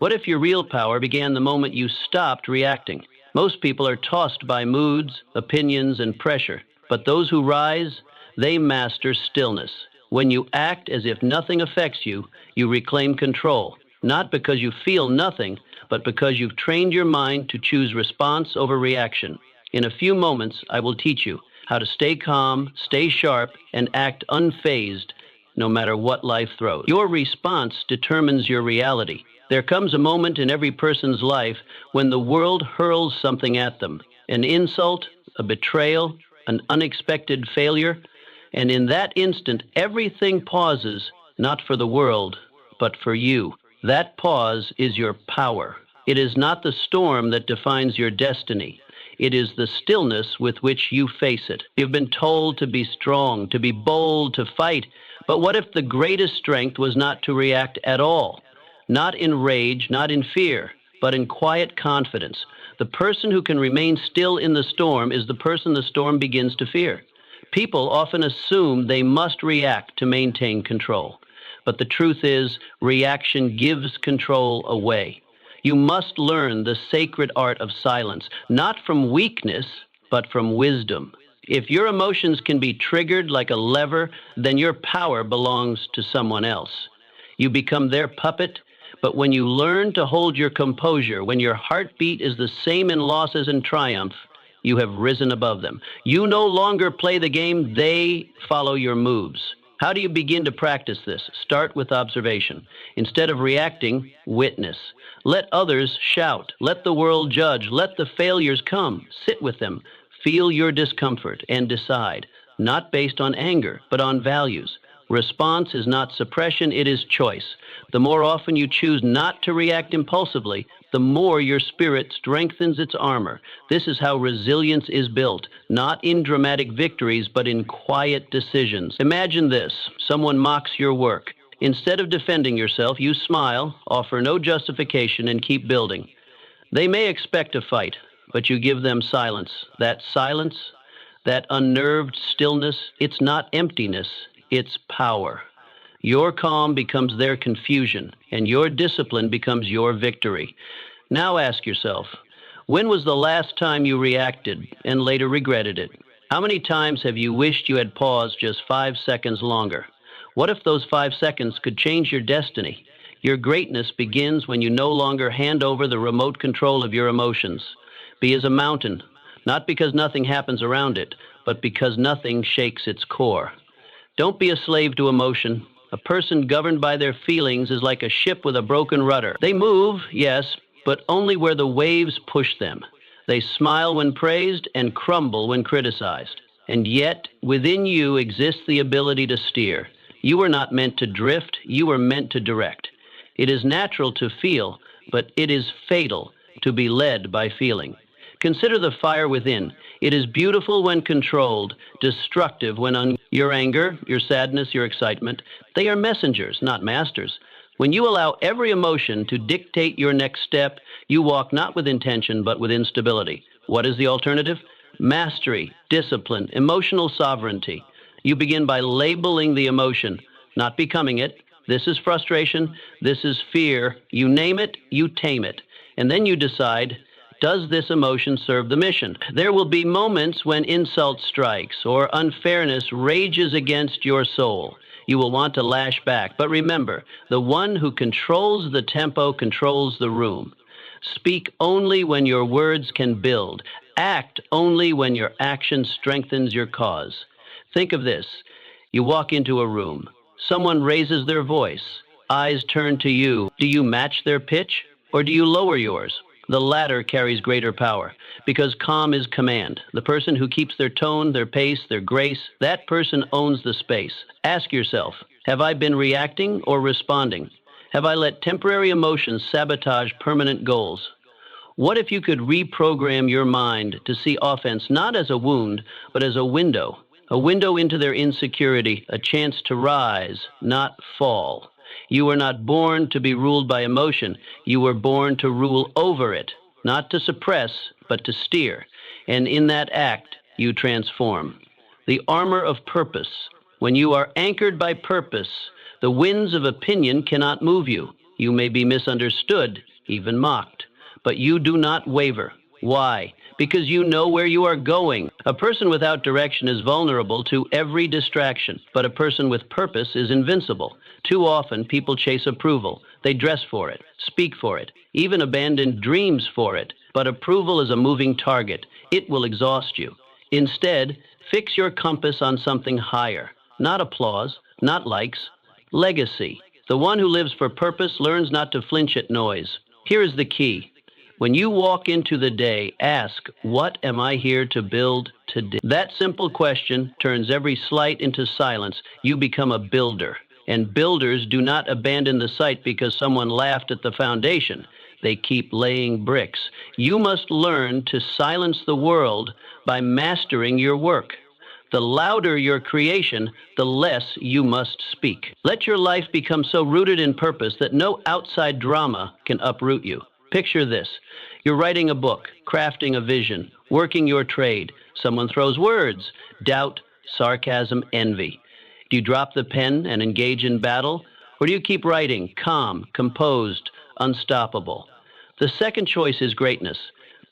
What if your real power began the moment you stopped reacting? Most people are tossed by moods, opinions, and pressure, but those who rise, they master stillness. When you act as if nothing affects you, you reclaim control, not because you feel nothing, but because you've trained your mind to choose response over reaction. In a few moments, I will teach you how to stay calm, stay sharp, and act unfazed no matter what life throws. Your response determines your reality. There comes a moment in every person's life when the world hurls something at them, an insult, a betrayal, an unexpected failure, and in that instant, everything pauses, not for the world, but for you. That pause is your power. It is not the storm that defines your destiny. It is the stillness with which you face it. You've been told to be strong, to be bold, to fight, but what if the greatest strength was not to react at all? Not in rage, not in fear, but in quiet confidence. The person who can remain still in the storm is the person the storm begins to fear. People often assume they must react to maintain control. But the truth is, reaction gives control away. You must learn the sacred art of silence, not from weakness, but from wisdom. If your emotions can be triggered like a lever, then your power belongs to someone else. You become their puppet, but when you learn to hold your composure, when your heartbeat is the same in loss as in triumph, you have risen above them. You no longer play the game, they follow your moves. How do you begin to practice this? Start with observation. Instead of reacting, witness. Let others shout. Let the world judge. Let the failures come. Sit with them. Feel your discomfort and decide, not based on anger, but on values. Response is not suppression, it is choice. The more often you choose not to react impulsively, the more your spirit strengthens its armor. This is how resilience is built, not in dramatic victories, but in quiet decisions. Imagine this: someone mocks your work. Instead of defending yourself, you smile, offer no justification, and keep building. They may expect a fight, but you give them silence. That silence, that unnerved stillness, it's not emptiness, it's power. Your calm becomes their confusion, and your discipline becomes your victory. Now ask yourself, when was the last time you reacted and later regretted it? How many times have you wished you had paused just 5 seconds longer? What if those 5 seconds could change your destiny? Your greatness begins when you no longer hand over the remote control of your emotions. Be as a mountain, not because nothing happens around it, but because nothing shakes its core. Don't be a slave to emotion. A person governed by their feelings is like a ship with a broken rudder. They move, yes, but only where the waves push them. They smile when praised and crumble when criticized. And yet, within you exists the ability to steer. You were not meant to drift, you were meant to direct. It is natural to feel, but it is fatal to be led by feeling. Consider the fire within. It is beautiful when controlled, destructive when your anger, your sadness, your excitement, they are messengers, not masters. When you allow every emotion to dictate your next step, you walk not with intention, but with instability. What is the alternative? Mastery, discipline, emotional sovereignty. You begin by labeling the emotion, not becoming it. This is frustration. This is fear. You name it, you tame it. And then you decide, does this emotion serve the mission? There will be moments when insult strikes or unfairness rages against your soul. You will want to lash back. But remember, the one who controls the tempo controls the room. Speak only when your words can build. Act only when your action strengthens your cause. Think of this. You walk into a room. Someone raises their voice. Eyes turn to you. Do you match their pitch or do you lower yours? The latter carries greater power because calm is command. The person who keeps their tone, their pace, their grace, that person owns the space. Ask yourself, have I been reacting or responding? Have I let temporary emotions sabotage permanent goals? What if you could reprogram your mind to see offense not as a wound, but as a window into their insecurity, a chance to rise, not fall? You were not born to be ruled by emotion. You were born to rule over it, not to suppress, but to steer. And in that act, you transform. The armor of purpose. When you are anchored by purpose, the winds of opinion cannot move you. You may be misunderstood, even mocked. But you do not waver. Why? Because you know where you are going. A person without direction is vulnerable to every distraction, but a person with purpose is invincible. Too often, people chase approval. They dress for it, speak for it, even abandon dreams for it. But approval is a moving target. It will exhaust you. Instead, fix your compass on something higher. Not applause, not likes, legacy. The one who lives for purpose learns not to flinch at noise. Here is the key. When you walk into the day, ask, what am I here to build today? That simple question turns every slight into silence. You become a builder. And builders do not abandon the site because someone laughed at the foundation. They keep laying bricks. You must learn to silence the world by mastering your work. The louder your creation, the less you must speak. Let your life become so rooted in purpose that no outside drama can uproot you. Picture this. You're writing a book, crafting a vision, working your trade. Someone throws words, doubt, sarcasm, envy. Do you drop the pen and engage in battle? Or do you keep writing, calm, composed, unstoppable? The second choice is greatness.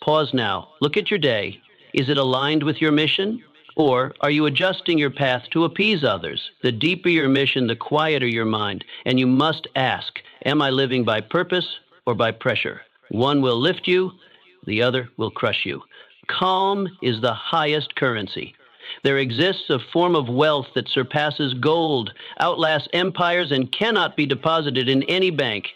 Pause now. Look at your day. Is it aligned with your mission? Or are you adjusting your path to appease others? The deeper your mission, the quieter your mind. And you must ask, am I living by purpose or by pressure? One will lift you, the other will crush you. Calm is the highest currency. There exists a form of wealth that surpasses gold, outlasts empires, and cannot be deposited in any bank.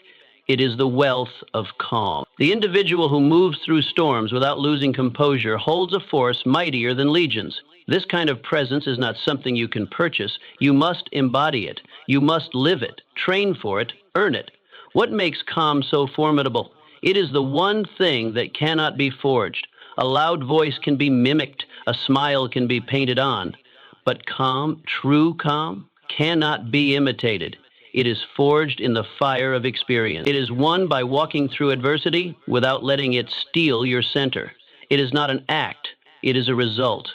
It is the wealth of calm. The individual who moves through storms without losing composure holds a force mightier than legions. This kind of presence is not something you can purchase. You must embody it. You must live it, train for it, earn it. What makes calm so formidable? It is the one thing that cannot be forged. A loud voice can be mimicked, a smile can be painted on. But calm, true calm, cannot be imitated. It is forged in the fire of experience. It is won by walking through adversity without letting it steal your center. It is not an act, it is a result.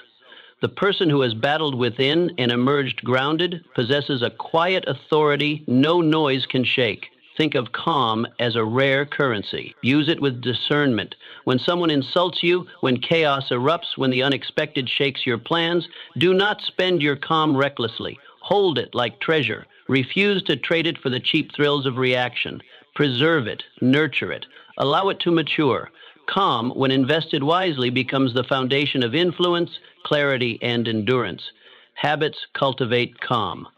The person who has battled within and emerged grounded possesses a quiet authority no noise can shake. Think of calm as a rare currency. Use it with discernment. When someone insults you, when chaos erupts, when the unexpected shakes your plans, do not spend your calm recklessly. Hold it like treasure. Refuse to trade it for the cheap thrills of reaction. Preserve it, nurture it, allow it to mature. Calm, when invested wisely, becomes the foundation of influence, clarity, and endurance. Habits cultivate calm.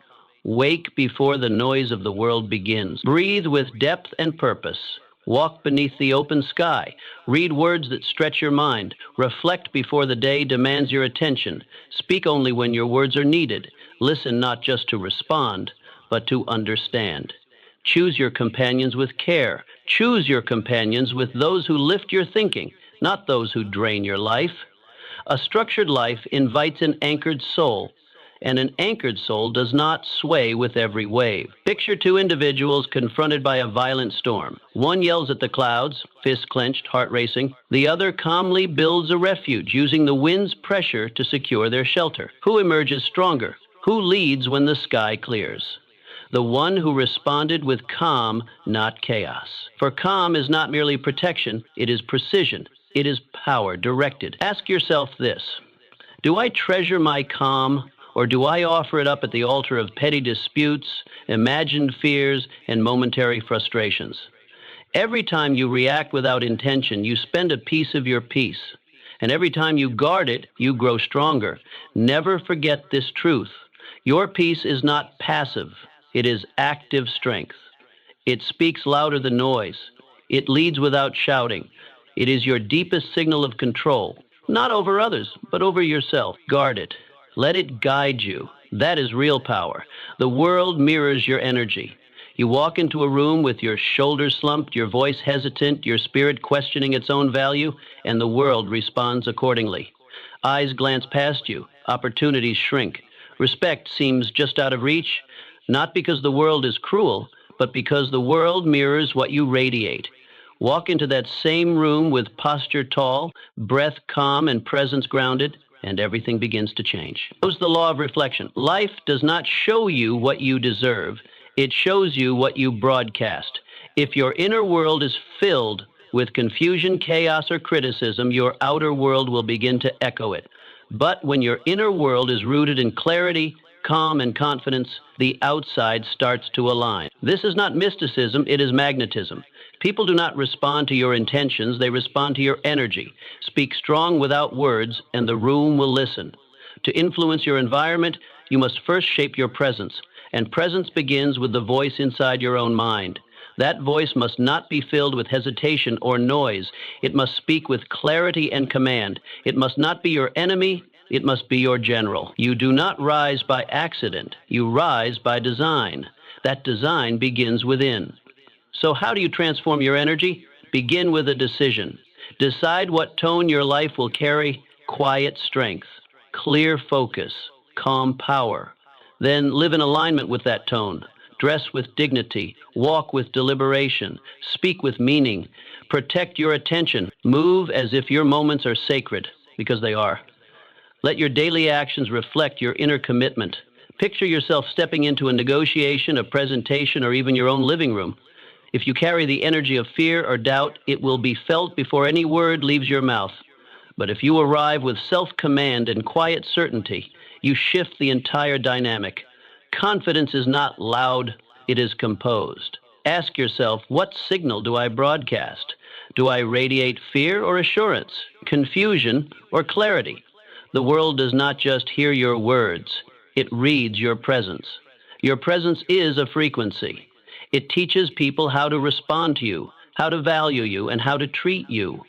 Wake before the noise of the world begins. Breathe with depth and purpose. Walk beneath the open sky. Read words that stretch your mind. Reflect before the day demands your attention. Speak only when your words are needed. Listen not just to respond, but to understand. Choose your companions with care. Choose your companions with those who lift your thinking, not those who drain your life. A structured life invites an anchored soul, and an anchored soul does not sway with every wave. Picture two individuals confronted by a violent storm. One yells at the clouds, fists clenched, heart racing. The other calmly builds a refuge, using the wind's pressure to secure their shelter. Who emerges stronger? Who leads when the sky clears? The one who responded with calm, not chaos. For calm is not merely protection, it is precision. It is power directed. Ask yourself this: do I treasure my calm, or do I offer it up at the altar of petty disputes, imagined fears, and momentary frustrations? Every time you react without intention, you spend a piece of your peace. And every time you guard it, you grow stronger. Never forget this truth. Your peace is not passive. It is active strength. It speaks louder than noise. It leads without shouting. It is your deepest signal of control, not over others, but over yourself. Guard it. Let it guide you. That is real power. The world mirrors your energy. You walk into a room with your shoulders slumped, your voice hesitant, your spirit questioning its own value, and the world responds accordingly. Eyes glance past you. Opportunities shrink. Respect seems just out of reach, not because the world is cruel, but because the world mirrors what you radiate. Walk into that same room with posture tall, breath calm, and presence grounded, and everything begins to change. Knows the law of reflection. Life does not show you what you deserve. It shows you what you broadcast. If your inner world is filled with confusion, chaos, or criticism, your outer world will begin to echo it. But when your inner world is rooted in clarity, calm, and confidence, the outside starts to align. This is not mysticism, it is magnetism. People do not respond to your intentions, they respond to your energy. Speak strong without words, and the room will listen. To influence your environment, you must first shape your presence, and presence begins with the voice inside your own mind. That voice must not be filled with hesitation or noise. It must speak with clarity and command. It must not be your enemy, it must be your general. You do not rise by accident, you rise by design. That design begins within. So how do you transform your energy? Begin with a decision. Decide what tone your life will carry: quiet strength, clear focus, calm power. Then live in alignment with that tone. Dress with dignity, walk with deliberation, speak with meaning, protect your attention, move as if your moments are sacred, because they are. Let your daily actions reflect your inner commitment. Picture yourself stepping into a negotiation, a presentation, or even your own living room. If you carry the energy of fear or doubt, it will be felt before any word leaves your mouth. But if you arrive with self-command and quiet certainty, you shift the entire dynamic. Confidence is not loud, it is composed. Ask yourself, what signal do I broadcast? Do I radiate fear or assurance, confusion or clarity? The world does not just hear your words, it reads your presence. Your presence is a frequency. It teaches people how to respond to you, how to value you, and how to treat you.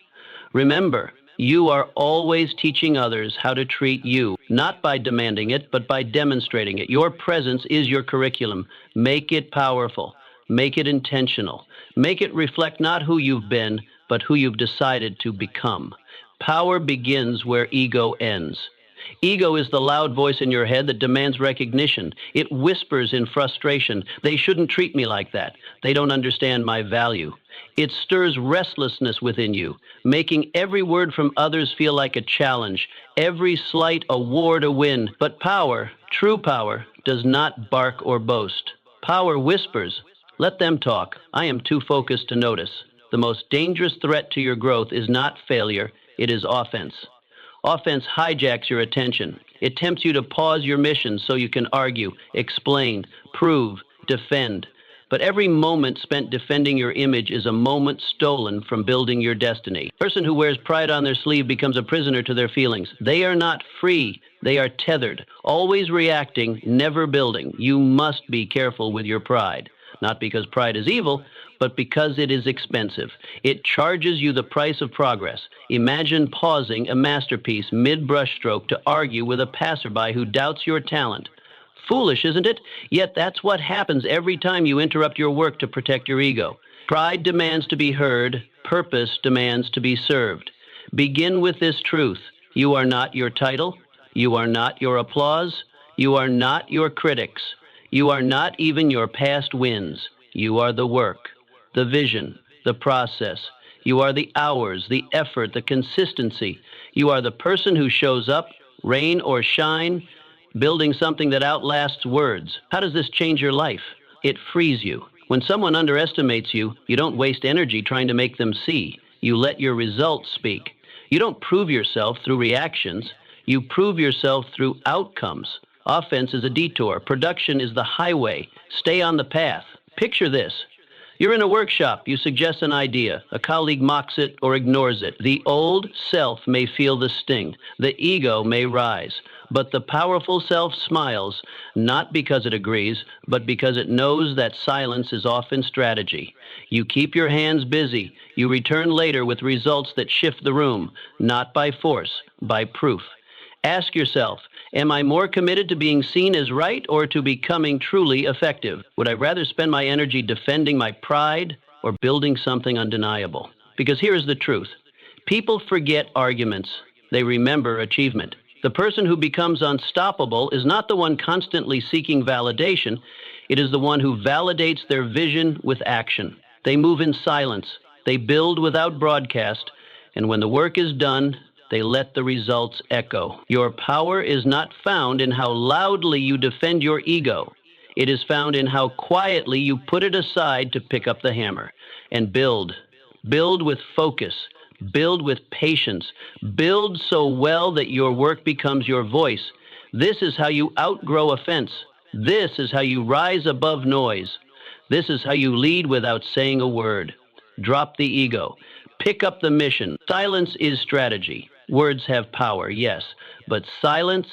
Remember, you are always teaching others how to treat you, not by demanding it, but by demonstrating it. Your presence is your curriculum. Make it powerful. Make it intentional. Make it reflect not who you've been, but who you've decided to become. Power begins where ego ends. Ego is the loud voice in your head that demands recognition. It whispers in frustration, "They shouldn't treat me like that. They don't understand my value." It stirs restlessness within you, making every word from others feel like a challenge, every slight a war to win. But power, true power, does not bark or boast. Power whispers, "Let them talk. I am too focused to notice." The most dangerous threat to your growth is not failure, it is offense. Offense hijacks your attention. It tempts you to pause your mission so you can argue, explain, prove, defend. But every moment spent defending your image is a moment stolen from building your destiny. A person who wears pride on their sleeve becomes a prisoner to their feelings. They are not free. They are tethered, always reacting, never building. You must be careful with your pride. Not because pride is evil, but because it is expensive. It charges you the price of progress. Imagine pausing a masterpiece mid-brushstroke to argue with a passerby who doubts your talent. Foolish, isn't it? Yet that's what happens every time you interrupt your work to protect your ego. Pride demands to be heard. Purpose demands to be served. Begin with this truth. You are not your title. You are not your applause. You are not your critics. You are not even your past wins. You are the work, the vision, the process. You are the hours, the effort, the consistency. You are the person who shows up, rain or shine, building something that outlasts words. How does this change your life? It frees you. When someone underestimates you, you don't waste energy trying to make them see. You let your results speak. You don't prove yourself through reactions. You prove yourself through outcomes. Offense is a detour. Production is the highway. Stay on the path. Picture this. You're in a workshop. You suggest an idea. A colleague mocks it or ignores it. The old self may feel the sting. The ego may rise. But the powerful self smiles, not because it agrees, but because it knows that silence is often strategy. You keep your hands busy. You return later with results that shift the room, not by force, by proof. Ask yourself, am I more committed to being seen as right or to becoming truly effective? Would I rather spend my energy defending my pride or building something undeniable? Because here is the truth. People forget arguments. They remember achievement. The person who becomes unstoppable is not the one constantly seeking validation. It is the one who validates their vision with action. They move in silence. They build without broadcast. And when the work is done, they let the results echo. Your power is not found in how loudly you defend your ego. It is found in how quietly you put it aside to pick up the hammer and build. Build with focus. Build with patience. Build so well that your work becomes your voice. This is how you outgrow offense. This is how you rise above noise. This is how you lead without saying a word. Drop the ego. Pick up the mission. Silence is strategy. Words have power, yes, but silence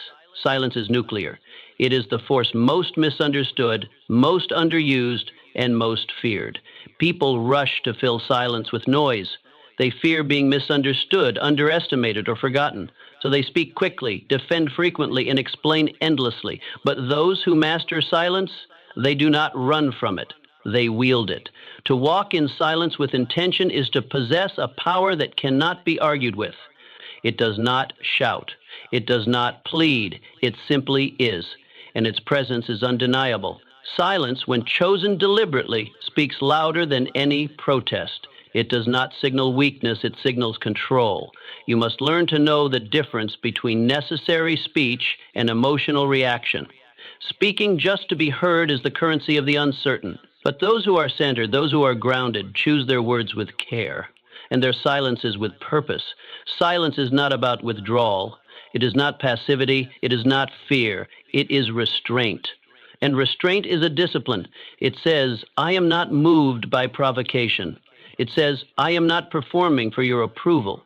is nuclear. It is the force most misunderstood, most underused, and most feared. People rush to fill silence with noise. They fear being misunderstood, underestimated, or forgotten. So they speak quickly, defend frequently, and explain endlessly. But those who master silence, they do not run from it. They wield it. To walk in silence with intention is to possess a power that cannot be argued with. It does not shout. It does not plead. It simply is. And its presence is undeniable. Silence, when chosen deliberately, speaks louder than any protest. It does not signal weakness, it signals control. You must learn to know the difference between necessary speech and emotional reaction. Speaking just to be heard is the currency of the uncertain. But those who are centered, those who are grounded, choose their words with care, and their silences with purpose. Silence is not about withdrawal. It is not passivity. It is not fear. It is restraint. And restraint is a discipline. It says, I am not moved by provocation. It says, I am not performing for your approval.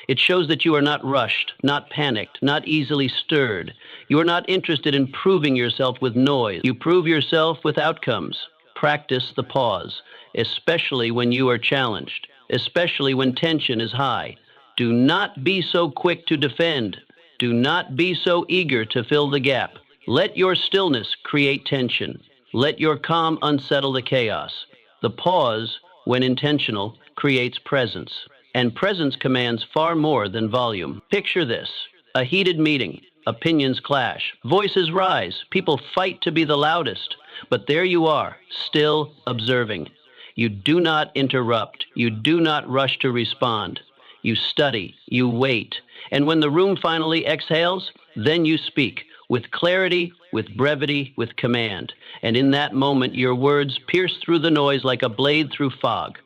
It shows that you are not rushed, not panicked, not easily stirred. You are not interested in proving yourself with noise. You prove yourself with outcomes. Practice the pause, especially when you are challenged, especially when tension is high. Do not be so quick to defend. Do not be so eager to fill the gap. Let your stillness create tension. Let your calm unsettle the chaos. The pause, when intentional, creates presence. And presence commands far more than volume. Picture this: a heated meeting. Opinions clash. Voices rise. People fight to be the loudest. But there you are, still observing. You do not interrupt. You do not rush to respond. You study. You wait. And when the room finally exhales, then you speak. With clarity, with brevity, with command. And in that moment, your words pierce through the noise like a blade through fog.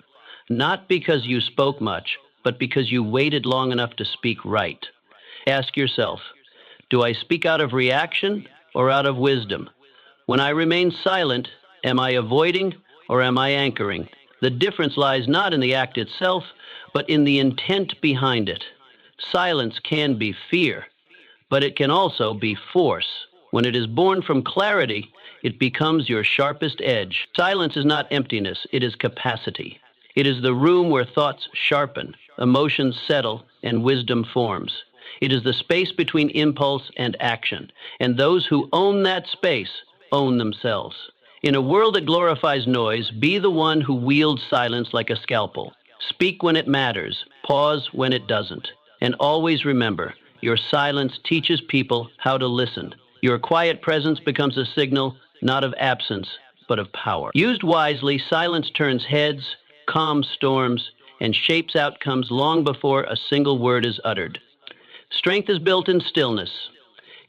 Not because you spoke much, but because you waited long enough to speak right. Ask yourself, do I speak out of reaction or out of wisdom? When I remain silent, am I avoiding or am I anchoring? The difference lies not in the act itself, but in the intent behind it. Silence can be fear, but it can also be force. When it is born from clarity, it becomes your sharpest edge. Silence is not emptiness, it is capacity. It is the room where thoughts sharpen, emotions settle, and wisdom forms. It is the space between impulse and action, and those who own that space own themselves. In a world that glorifies noise, be the one who wields silence like a scalpel. Speak when it matters, pause when it doesn't, and always remember, your silence teaches people how to listen. Your quiet presence becomes a signal not of absence, but of power. Used wisely, silence turns heads, calms storms, and shapes outcomes long before a single word is uttered. Strength is built in stillness.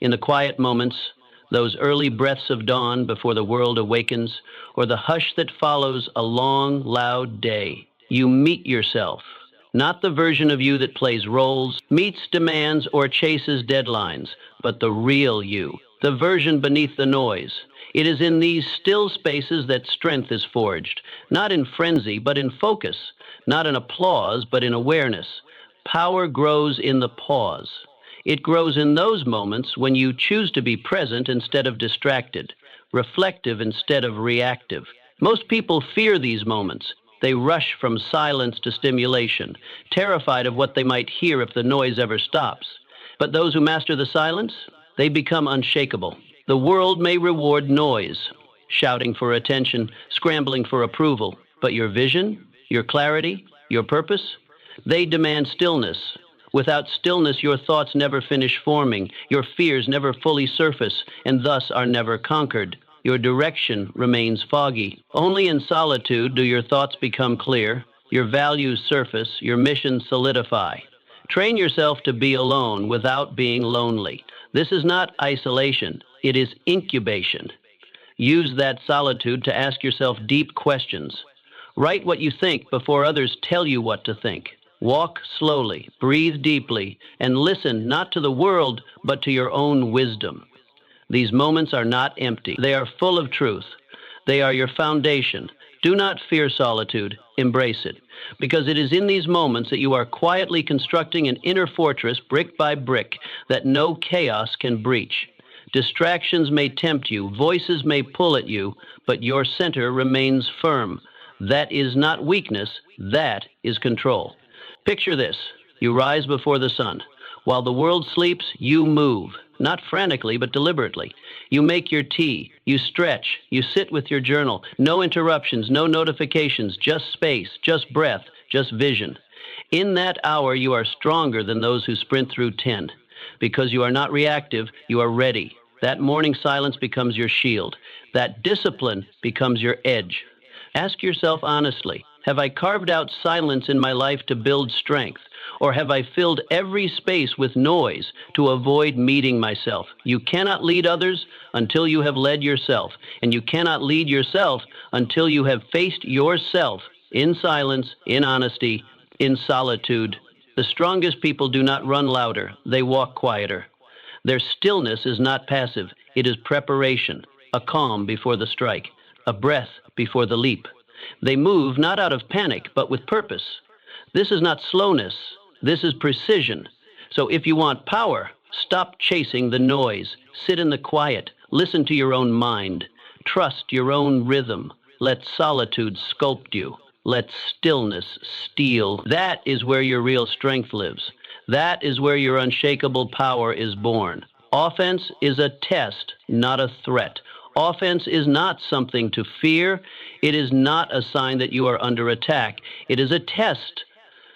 In the quiet moments, those early breaths of dawn before the world awakens, or the hush that follows a long, loud day, you meet yourself. Not the version of you that plays roles, meets demands, or chases deadlines, but the real you, the version beneath the noise. It is in these still spaces that strength is forged, not in frenzy, but in focus, not in applause, but in awareness. Power grows in the pause. It grows in those moments when you choose to be present instead of distracted, reflective instead of reactive. Most people fear these moments. They rush from silence to stimulation, terrified of what they might hear if the noise ever stops. But those who master the silence, they become unshakable. The world may reward noise, shouting for attention, scrambling for approval, but your vision, your clarity, your purpose, they demand stillness. Without stillness, your thoughts never finish forming, your fears never fully surface, and thus are never conquered. Your direction remains foggy. Only in solitude do your thoughts become clear, your values surface, your mission solidify. Train yourself to be alone without being lonely. This is not isolation, it is incubation. Use that solitude to ask yourself deep questions. Write what you think before others tell you what to think. Walk slowly, breathe deeply, and listen not to the world, but to your own wisdom. These moments are not empty. They are full of truth. They are your foundation. Do not fear solitude. Embrace it. Because it is in these moments that you are quietly constructing an inner fortress, brick by brick, that no chaos can breach. Distractions may tempt you, voices may pull at you, but your center remains firm. That is not weakness, that is control. Picture this. You rise before the sun. While the world sleeps, you move. Not frantically, but deliberately. You make your tea. You stretch. You sit with your journal. No interruptions, no notifications, just space, just breath, just vision. In that hour, you are stronger than those who sprint through 10. Because you are not reactive, you are ready. That morning silence becomes your shield. That discipline becomes your edge. Ask yourself honestly, have I carved out silence in my life to build strength? Or have I filled every space with noise to avoid meeting myself? You cannot lead others until you have led yourself, and you cannot lead yourself until you have faced yourself in silence, in honesty, in solitude. The strongest people do not run louder, they walk quieter. Their stillness is not passive, it is preparation, a calm before the strike, a breath before the leap. They move not out of panic, but with purpose. This is not slowness, this is precision. So if you want power, stop chasing the noise. Sit in the quiet. Listen to your own mind. Trust your own rhythm. Let solitude sculpt you. Let stillness steel. That is where your real strength lives. That is where your unshakable power is born. Offense is a test, not a threat. Offense is not something to fear. It is not a sign that you are under attack. It is a test,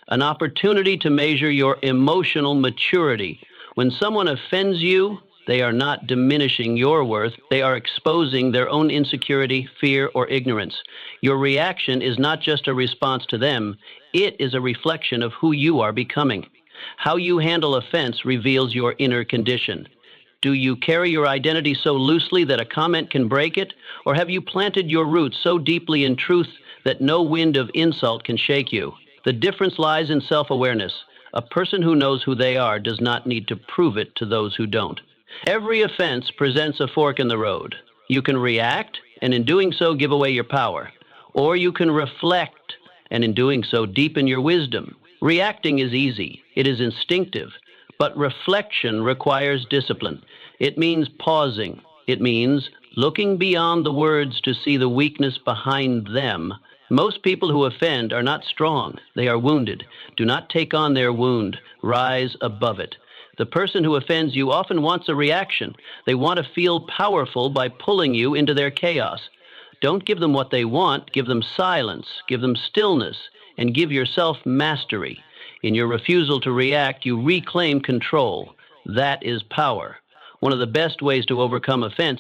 an opportunity to measure your emotional maturity. When someone offends you, they are not diminishing your worth. They are exposing their own insecurity, fear, or ignorance. Your reaction is not just a response to them. It is a reflection of who you are becoming. How you handle offense reveals your inner condition. Do you carry your identity so loosely that a comment can break it? Or have you planted your roots so deeply in truth that no wind of insult can shake you? The difference lies in self-awareness. A person who knows who they are does not need to prove it to those who don't. Every offense presents a fork in the road. You can react, and in doing so give away your power. Or you can reflect, and in doing so deepen your wisdom. Reacting is easy. It is instinctive. But reflection requires discipline. It means pausing. It means looking beyond the words to see the weakness behind them. Most people who offend are not strong. They are wounded. Do not take on their wound. Rise above it. The person who offends you often wants a reaction. They want to feel powerful by pulling you into their chaos. Don't give them what they want. Give them silence. Give them stillness. And give yourself mastery. In your refusal to react, you reclaim control. That is power. One of the best ways to overcome offense